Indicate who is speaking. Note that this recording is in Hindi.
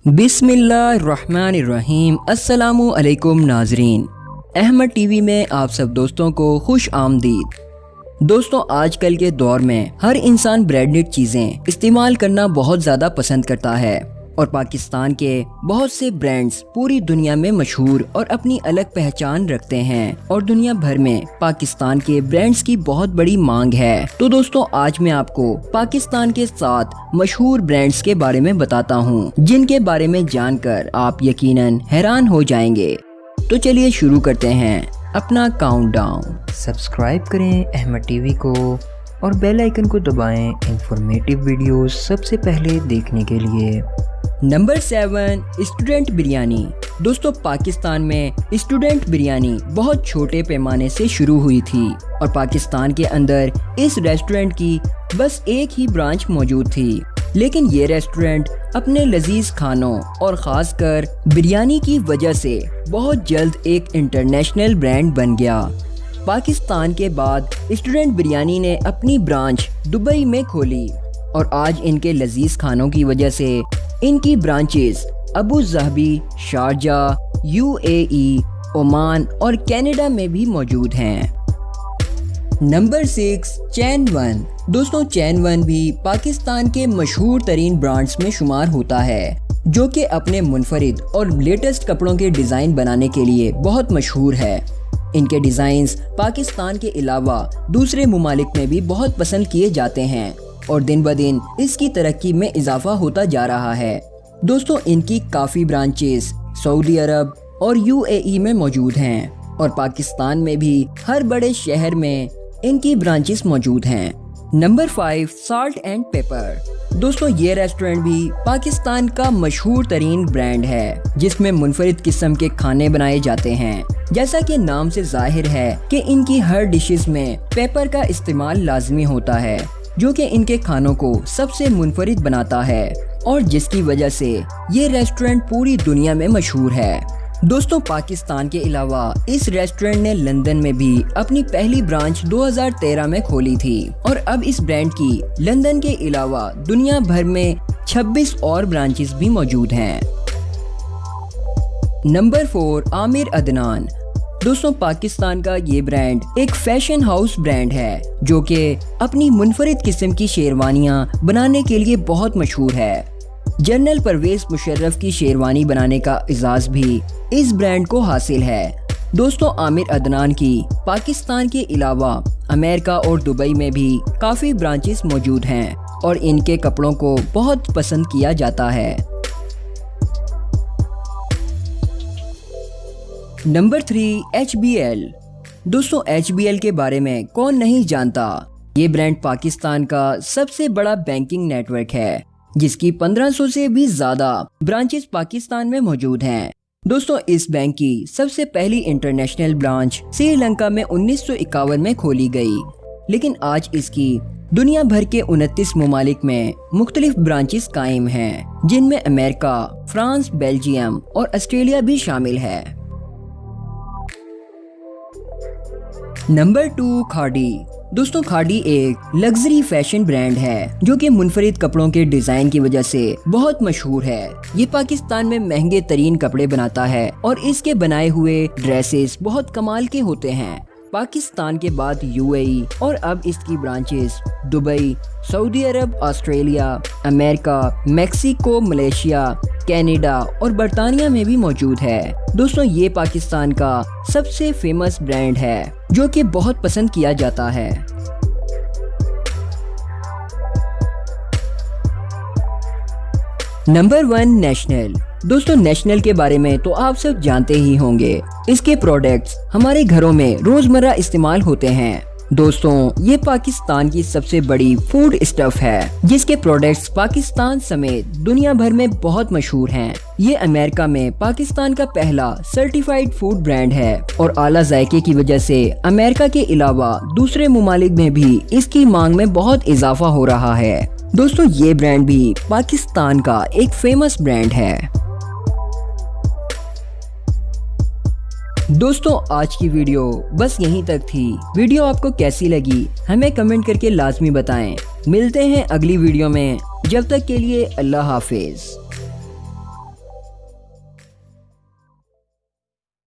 Speaker 1: बिस्मिल्लाहिर्रहमानिर्रहीम। अस्सलामु अलैकुम नाजरीन, अहमद टीवी में आप सब दोस्तों को खुश आमदीद। दोस्तों, आजकल के दौर में हर इंसान ब्रांडेड चीज़ें इस्तेमाल करना बहुत ज़्यादा पसंद करता है और पाकिस्तान के बहुत से ब्रांड्स पूरी दुनिया में मशहूर और अपनी अलग पहचान रखते हैं और दुनिया भर में पाकिस्तान के ब्रांड्स की बहुत बड़ी मांग है। तो दोस्तों, आज मैं आपको पाकिस्तान के 7 मशहूर ब्रांड्स के बारे में बताता हूँ, जिनके बारे में जानकर आप यकीनन हैरान हो जाएंगे। तो चलिए शुरू करते हैं अपना काउंटडाउन।
Speaker 2: सब्सक्राइब करें अहमद टीवी को और बेल आइकन को दबाएं इंफॉर्मेटिव वीडियोस सबसे पहले देखने के लिए।
Speaker 1: Number 7, student biryani. दोस्तों, पाकिस्तान में स्टूडेंट बिरयानी बहुत छोटे पैमाने से शुरू हुई थी और पाकिस्तान के अंदर इस रेस्टोरेंट की बस एक ही ब्रांच मौजूद थी। लेकिन ये रेस्टोरेंट अपने लजीज खानों और ख़ासकर बिरयानी की वजह से बहुत जल्द एक इंटरनेशनल ब्रांड बन गया। पाकिस्तान के बाद स्टूडेंट बिरयानी ने अपनी ब्रांच दुबई में खोली और आज इनके लजीज खानों की वजह से इनकी branches Abu Dhabi, Sharjah, UAE, Oman और कनाडा में भी मौजूद हैं। नंबर 6, चैन वन। दोस्तों, चैन वन भी पाकिस्तान के मशहूर तरीन ब्रांड्स में शुमार होता है, जो कि अपने मुनफरिद और लेटेस्ट कपड़ों के डिज़ाइन बनाने के लिए बहुत मशहूर है। इनके डिज़ाइंस पाकिस्तान के अलावा दूसरे ममालिक में भी बहुत पसंद किए जाते हैं और दिन ब दिन इसकी तरक्की में इजाफा होता जा रहा है। दोस्तों, इनकी काफ़ी ब्रांचेस सऊदी अरब और UAE में मौजूद हैं और पाकिस्तान में भी हर बड़े शहर में इनकी ब्रांचेस मौजूद हैं। Number 5, salt and paper. दोस्तों, ये रेस्टोरेंट भी पाकिस्तान का मशहूर तरीन ब्रांड है, जिसमें मुनफरिद किस्म के खाने बनाए जाते हैं। जैसा कि नाम से जाहिर है कि इनकी हर डिशेस में पेपर का इस्तेमाल लाजमी होता है, जो कि इनके खानों को सबसे मुनफरिद बनाता है और जिसकी वजह से ये रेस्टोरेंट पूरी दुनिया में मशहूर है। दोस्तों, पाकिस्तान के अलावा इस रेस्टोरेंट ने लंदन में भी अपनी पहली ब्रांच 2013 में खोली थी और अब इस ब्रांड की लंदन के अलावा दुनिया भर में 26 और ब्रांचेस भी मौजूद हैं। नंबर 4, आमिर अदनान। दोस्तों, पाकिस्तान का ये ब्रांड एक फैशन हाउस ब्रांड है, जो कि अपनी मुनफरिद किस्म की शेरवानियां बनाने के लिए बहुत मशहूर है। जनरल परवेज मुशर्रफ की शेरवानी बनाने का इजाज़ भी इस ब्रांड को हासिल है। दोस्तों, आमिर अदनान की पाकिस्तान के अलावा अमेरिका और दुबई में भी काफ़ी ब्रांचेस मौजूद हैं और इनके कपड़ों को बहुत पसंद किया जाता है। Number 3, HBL। दोस्तों, HBL के बारे में कौन नहीं जानता। ये ब्रांड पाकिस्तान का सबसे बड़ा बैंकिंग नेटवर्क है, जिसकी 1500 से भी ज़्यादा ब्रांचेस पाकिस्तान में मौजूद हैं। दोस्तों, इस बैंक की सबसे पहली इंटरनेशनल ब्रांच श्रीलंका में 1951 में खोली गई, लेकिन आज इसकी दुनिया भर के 29 ममालिक में मुख्तलिफ ब्रांचेस कायम हैं, जिनमें अमेरिका, फ्रांस, बेल्जियम और ऑस्ट्रेलिया भी शामिल है। नंबर 2, खाड़ी। दोस्तों, खाड़ी एक लग्जरी फैशन ब्रांड है, जो कि मुनफरिद कपड़ों के डिजाइन की वजह से बहुत मशहूर है। ये पाकिस्तान में महंगे तरीन कपड़े बनाता है और इसके बनाए हुए ड्रेसेस बहुत कमाल के होते हैं। पाकिस्तान के बाद UAE और अब इसकी branches Dubai, Saudi Arab, Australia, America, Mexico, Malaysia, Canada और बरतानिया में भी मौजूद है। दोस्तों, ये पाकिस्तान का सबसे फेमस ब्रांड है, जो कि बहुत पसंद किया जाता है। Number 1, national. दोस्तों, नेशनल के बारे में तो आप सब जानते ही होंगे। इसके प्रोडक्ट्स हमारे घरों में रोजमर्रा इस्तेमाल होते हैं। दोस्तों, ये पाकिस्तान की सबसे बड़ी फूड स्टफ है, जिसके प्रोडक्ट्स पाकिस्तान समेत दुनिया भर में बहुत मशहूर हैं। ये अमेरिका में पाकिस्तान का पहला सर्टिफाइड फूड ब्रांड है और आला जायके की वजह से अमेरिका के अलावा दूसरे ममालिक में भी इसकी मांग में बहुत इजाफा हो रहा है। दोस्तों, ये ब्रांड भी पाकिस्तान का एक फेमस ब्रांड है। दोस्तों, आज की वीडियो बस यहीं तक थी। वीडियो आपको कैसी लगी हमें कमेंट करके लाजमी बताएं। मिलते हैं अगली वीडियो में, जब तक के लिए अल्लाह हाफिज।